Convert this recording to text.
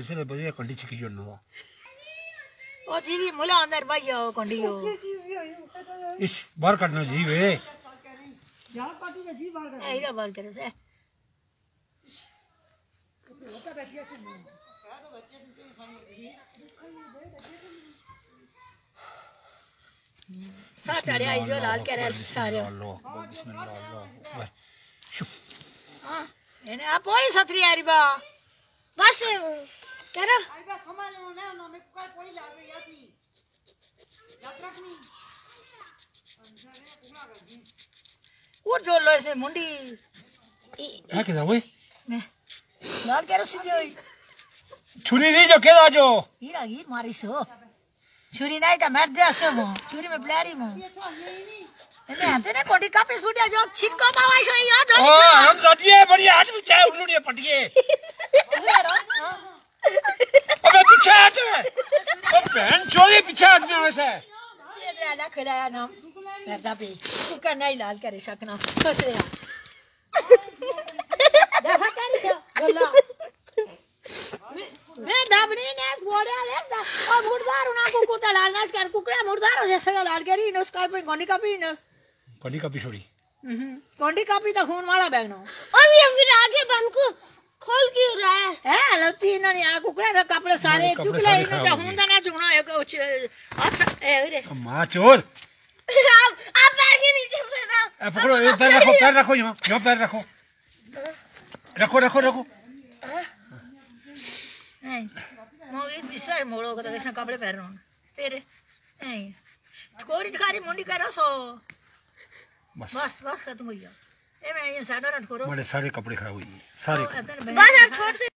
इसने बढ़िया कंडी चिकी जोड़ना था ओ जीवी मुला अंदर भाई ओ कंडी ओ इस बाहर काटना जीव है यार पार्टी में जीव बाहर कर एरा बाहर करे से साथ चढ़े आई जो लाल कह रहे सारे अल्लाह बिस्मिल्लाह अल्लाह हां एने आप पोड़ी सतरी आरी बा बस कह रहा अरे बा संभाल ना ना मैं कुकर पोड़ी लाग रही आती यात्रा नहीं और जो लो से मुंडी है क्या हुए मैं लाल कह रही थी छुरी दी जो केदा जो हीरा हीर मारी सो छुरी नहीं था मैं दे से मो छुरी में ब्लैरी मो मैं आते ने कोटी का पीस फुटिया जो छिटको मावाई सो यार ओ हम जातिए बढ़िया हाथ में चाय उल्लू ने पटिए अबे पीछे हट ओ बहन चोरी पीछे हट में वैसे ये दे ना खड़ाया ना करदा पे कुकर नहीं लाल करे सकना फसरे दफा कर से बोला मैं दाबनी ने बोले लेता और मुर्दार उना को कुत्ता लाल नाच कर कुकड़ा मुर्दार हो जैसे लाल करी नस का पे गोंडी का भी नस कंडी का भी छोड़ी गोंडी का भी तो खून वाला बैगनो और ये फिर आगे बंद को खोल क्यों रहा है लती ना आ कुकड़ा रे कपड़े सारे चुकले इने हुंदा ना चुगना एक अच्छा ए रे मां चोर आप पैर के नीचे पकड़ो पकड़ो ये पैर रखो यहाँ पैर रखो रखो रखो रखो नहीं मोगी बिस्वार मोड़ो को तो कैसे कपड़े पहन रहा हूँ तेरे नहीं कोरी दिखारी मुंडी करो सो बस खत्म हो गया ये मैं ये साड़ा रट करो बड़े सारे कपड़े खराब हुए सारे बस छोड़ दे।